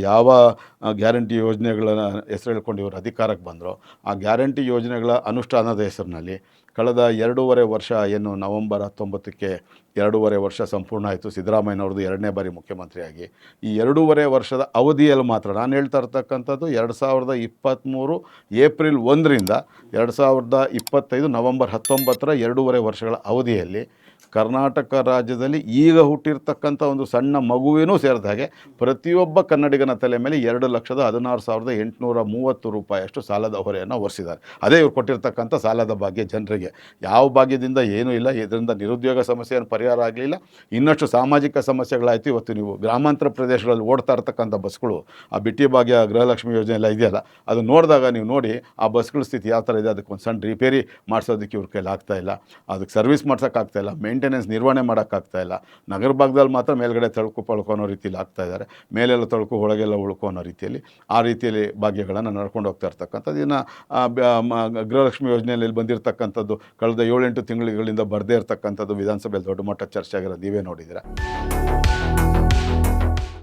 ಯಾವ ಗ್ಯಾರಂಟಿ ಯೋಜನೆಗಳ ಹೆಸರು ಹೇಳ್ಕೊಂಡು ಇವರು ಅಧಿಕಾರಕ್ಕೆ ಬಂದರೋ ಆ ಗ್ಯಾರಂಟಿ ಯೋಜನೆಗಳ ಅನುಷ್ಠಾನದ ಹೆಸರಿನಲ್ಲಿ ಕಳೆದ 2.5 ವರ್ಷ ಏನು ನವಂಬರ್ 19ಕ್ಕೆ 2.5 ವರ್ಷ ಸಂಪೂರ್ಣ ಆಯಿತು ಸಿದ್ದರಾಮಯ್ಯನವ್ರದ್ದು 2ನೇ ಬಾರಿ ಮುಖ್ಯಮಂತ್ರಿಯಾಗಿ. ಈ 2.5 ವರ್ಷದ ಅವಧಿಯಲ್ಲಿ ಮಾತ್ರ ನಾನು ಹೇಳ್ತಾ ಇರ್ತಕ್ಕಂಥದ್ದು 2023 ಏಪ್ರಿಲ್ 1ರಿಂದ 2025 ನವಂಬರ್ 19ರ 2.5 ವರ್ಷಗಳ ಅವಧಿಯಲ್ಲಿ ಕರ್ನಾಟಕ ರಾಜ್ಯದಲ್ಲಿ ಈಗ ಹುಟ್ಟಿರ್ತಕ್ಕಂಥ ಒಂದು ಸಣ್ಣ ಮಗುವಿನೂ ಸೇರಿದ ಹಾಗೆ ಪ್ರತಿಯೊಬ್ಬ ಕನ್ನಡಿಗನ ತಲೆ ಮೇಲೆ 2,16,830 ರೂಪಾಯಿಯಷ್ಟು ಸಾಲದ ಹೊರೆಯನ್ನು ಹೊರಿಸಿದ್ದಾರೆ. ಅದೇ ಇವ್ರು ಕೊಟ್ಟಿರ್ತಕ್ಕಂಥ ಸಾಲದ ಭಾಗ್ಯ ಜನರಿಗೆ. ಯಾವ ಭಾಗ್ಯದಿಂದ ಏನೂ ಇಲ್ಲ. ಇದರಿಂದ ನಿರುದ್ಯೋಗ ಸಮಸ್ಯೆಯನ್ನು ಪರಿಹಾರ ಆಗಲಿಲ್ಲ, ಇನ್ನಷ್ಟು ಸಾಮಾಜಿಕ ಸಮಸ್ಯೆಗಳಾಯಿತು. ಇವತ್ತು ನೀವು ಗ್ರಾಮಾಂತರ ಪ್ರದೇಶಗಳಲ್ಲಿ ಓಡ್ತಾ ಇರ್ತಕ್ಕಂಥ ಬಸ್ಗಳು, ಆ ಬಿಟ್ಟಿ ಭಾಗ್ಯ ಗೃಹಲಕ್ಷ್ಮಿ ಯೋಜನೆ ಎಲ್ಲ ಇದೆಯಲ್ಲ, ಅದು ನೋಡಿದಾಗ ನೀವು ನೋಡಿ ಆ ಬಸ್ಗಳ ಸ್ಥಿತಿ ಯಾವ ಥರ ಇದೆ. ಅದಕ್ಕೆ ಒಂದು ಸಣ್ಣ ರಿಪೇರಿ ಮಾಡಿಸೋದಕ್ಕೆ ಇವ್ರ ಕೈಲಿ ಆಗ್ತಾಯಿಲ್ಲ, ಅದಕ್ಕೆ ಸರ್ವಿಸ್ ಮಾಡ್ಸೋಕ್ಕಾಗ್ತಾಯಿಲ್ಲ, ಮೇಂಟೆನೆನ್ಸ್ ನಿರ್ವಹಣೆ ಮಾಡೋಕ್ಕಾಗ್ತಾಯಿಲ್ಲ. ನಗರ ಭಾಗದಲ್ಲಿ ಮಾತ್ರ ಮೇಲ್ಗಡೆ ತಳ್ಕು ಪಳ್ಕೊ ಅನ್ನೋ ರೀತಿಯಲ್ಲಿ ಆಗ್ತಾಯಿದ್ದಾರೆ, ಮೇಲೆಲ್ಲ ತಳ್ಕು ಒಳಗೆಲ್ಲ ಉಳ್ಕೊ ಅನ್ನೋ ರೀತಿಯಲ್ಲಿ ಆ ರೀತಿಯಲ್ಲಿ ಭಾಗ್ಯಗಳನ್ನು ನಡ್ಕೊಂಡು ಹೋಗ್ತಾ ಇರ್ತಕ್ಕಂಥದ್ದು. ಇನ್ನು ಗೃಹಲಕ್ಷ್ಮಿ ಯೋಜನೆಯಲ್ಲಿ ಬಂದಿರತಕ್ಕಂಥದ್ದು ಕಳೆದ 7-8 ತಿಂಗಳಿಂದ ಬರದೇ ಇರತಕ್ಕಂಥದ್ದು ವಿಧಾನಸಭೆಯಲ್ಲಿ ದೊಡ್ಡ ಮಟ್ಟ ಚರ್ಚೆ ಆಗಿರೋದು ನೀವೇ ನೋಡಿದ್ದೀರಾ.